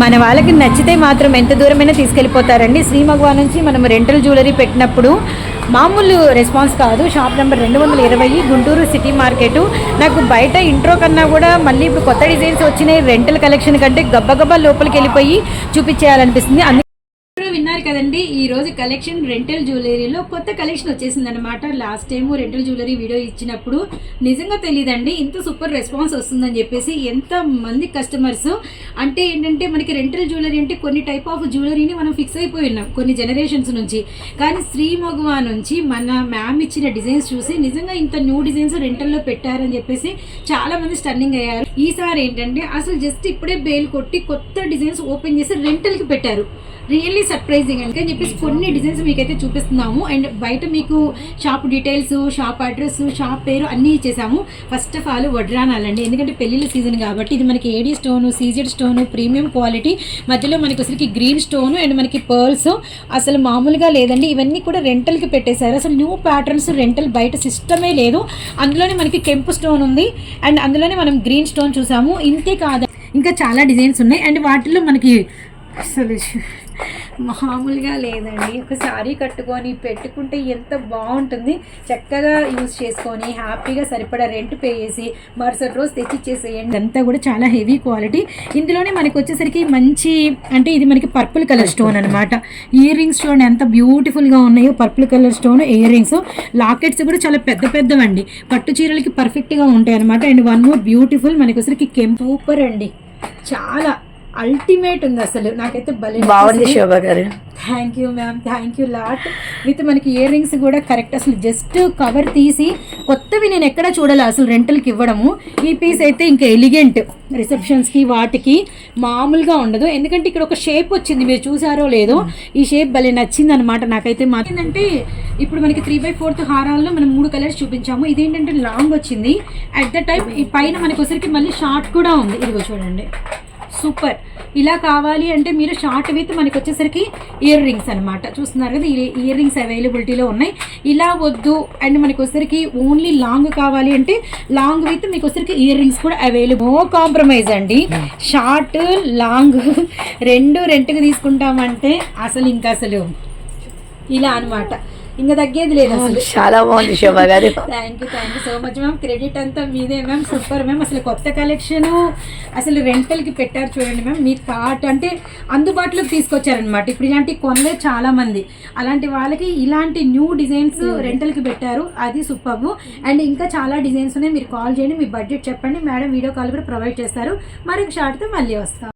మన వాళ్ళకి నచ్చితే మాత్రం ఎంత దూరమైనా తీసుకెళ్ళిపోతారండి. శ్రీ మగవా నుంచి మనం రెంటల్ జ్యువెలరీ పెట్టినప్పుడు మామూలు రెస్పాన్స్ కాదు. Shop number 220 Guntur city market. నాకు బయట ఇంట్రో కన్నా కూడా మళ్ళీ ఇప్పుడు కొత్త డిజైన్స్ వచ్చినాయి రెంటల్ కలెక్షన్ కంటే గబ్బగబ్బా లోపలికి వెళ్ళిపోయి చూపించేయాలనిపిస్తుంది. విన్నారు కదండి, ఈ రోజు కలెక్షన్ రెంటల్ జ్యువెలరీలో కొత్త కలెక్షన్ వచ్చేసింది అనమాట. Last time rental jewellery video ఇచ్చినప్పుడు నిజంగా తెలియదండి ఇంత సూపర్ రెస్పాన్స్ వస్తుందని చెప్పేసి. ఎంత మంది కస్టమర్స్ అంటే ఏంటంటే మనకి రెంటల్ జ్యువెలరీ అంటే కొన్ని టైప్ ఆఫ్ జ్యువెలరీని మనం ఫిక్స్ అయిపోయి ఉన్నాం కొన్ని జనరేషన్స్ నుంచి. కానీ శ్రీ మగవా నుంచి మన మ్యామ్ ఇచ్చిన డిజైన్స్ చూసి నిజంగా ఇంత న్యూ డిజైన్స్ రెంటల్లో పెట్టారని చెప్పేసి చాలా మంది స్టన్నింగ్ అయ్యారు. ఈసారి ఏంటంటే అసలు జస్ట్ ఇప్పుడే బేల్ కొట్టి కొత్త డిజైన్స్ ఓపెన్ చేసి రెంటల్కి పెట్టారు. రియల్లీ సర్ప్రైజింగ్ అని చెప్పేసి కొన్ని డిజైన్స్ మీకైతే చూపిస్తున్నాము. అండ్ బయట మీకు shop details, shop address, shop పేరు అన్నీ ఇచ్చేసాము. ఫస్ట్ ఆఫ్ ఆల్ వడ్రానాలండి, ఎందుకంటే పెళ్ళిళ్ళ సీజన్ కాబట్టి. ఇది మనకి AD stone, CZ stone, premium quality, మధ్యలో మనకి అసలుకి గ్రీన్ స్టోను అండ్ మనకి పర్ల్స్. అసలు మామూలుగా లేదండి, ఇవన్నీ కూడా రెంటల్కి పెట్టేశారు. అసలు న్యూ ప్యాటర్న్స్ రెంటల్ బయట సిస్టమే లేదు. అందులోనే మనకి కెంపు స్టోన్ ఉంది అండ్ అందులోనే మనం గ్రీన్ స్టోన్ చూసాము. ఇంతే కాదు, ఇంకా చాలా డిజైన్స్ ఉన్నాయి. అండ్ వాటిల్లో మనకి అసలు మామూలుగా లేదండి. ఒక శారీ కట్టుకొని పెట్టుకుంటే ఎంత బాగుంటుంది. చక్కగా యూజ్ చేసుకొని హ్యాపీగా సరిపడా రెంట్ పే చేసి మరుసటి రోజు తెచ్చిచ్చేసేయండి. అంతా కూడా చాలా హెవీ క్వాలిటీ. ఇందులోనే మనకి వచ్చేసరికి మంచి అంటే ఇది మనకి పర్పుల్ కలర్ స్టోన్ అనమాట. ఇయర్ రింగ్స్ స్టోన్ ఎంత బ్యూటిఫుల్గా ఉన్నాయో. Purple colour stone ear rings, lockets కూడా చాలా పెద్ద పెద్దవండి. పట్టు చీరలకి పర్ఫెక్ట్గా ఉంటాయి అనమాట. అండ్ వన్ మోర్ బ్యూటిఫుల్ మనకి వచ్చేసరికి సూపర్ అండి, చాలా అల్టిమేట్ ఉంది. అసలు నాకైతే భలే బాగుంది శోభ గారు. Thank you ma'am, thank you lot. With మనకి ఇయర్ రింగ్స్ కూడా కరెక్ట్. అసలు జస్ట్ కవర్ తీసి కొత్తవి నేను ఎక్కడ చూడాలి అసలు రెంటల్కి ఇవ్వడము. ఈ పీస్ అయితే ఇంకా ఎలిగెంట్ రిసెప్షన్స్కి వాటికి మామూలుగా ఉండదు. ఎందుకంటే ఇక్కడ ఒక షేప్ వచ్చింది, మీరు చూసారో లేదో. ఈ షేప్ భలే నచ్చింది అనమాట నాకైతే. ఏంటంటే ఇప్పుడు మనకి 3/4 హారాల్లో మనం 3 కలర్స్ చూపించాము. ఇదేంటంటే లాంగ్ వచ్చింది. అట్ ద టైం ఈ పైన మనకి వచ్చరికి మళ్ళీ షార్ట్ కూడా ఉంది. ఇదిగో చూడండి, సూపర్. ఇలా కావాలి అంటే మీరు షార్ట్ విత్ మనకి వచ్చేసరికి ఇయర్ రింగ్స్ అనమాట. చూస్తున్నారు కదా, ఇయర్ రింగ్స్ అవైలబిలిటీలో ఉన్నాయి. ఇలా వద్దు అండ్ మనకి వచ్చేసరికి ఓన్లీ లాంగ్ కావాలి అంటే లాంగ్ విత్ మీకు వచ్చేసరికి ఇయర్ రింగ్స్ కూడా అవైలబుల్. నో కాంప్రమైజ్ అండి. షార్ట్ లాంగ్ రెండు రెంట్కి తీసుకుంటామంటే అసలు ఇంకా అసలు ఇలా అనమాట, ఇంకా తగ్గేది లేదు. అసలు చాలా బాగుంది శోభ గారు. Thank you so much ma'am. Credit అంతా మీదే మ్యామ్. Super ma'am. అసలు కొత్త కలెక్షన్ అసలు రెంటల్కి పెట్టారు చూడండి మ్యామ్. మీరు కార్ట్ అంటే అందుబాటులోకి తీసుకొచ్చారనమాట. ఇప్పుడు ఇలాంటి కొనలేదు చాలా మంది, అలాంటి వాళ్ళకి ఇలాంటి న్యూ డిజైన్స్ రెంటల్కి పెట్టారు. అది సూపర్. అండ్ ఇంకా చాలా డిజైన్స్ ఉన్నాయి. మీరు కాల్ చేయండి, మీ బడ్జెట్ చెప్పండి, మేడం వీడియో కాల్ కూడా ప్రొవైడ్ చేస్తారు. మరొక షార్ట్తో మళ్ళీ వస్తాం.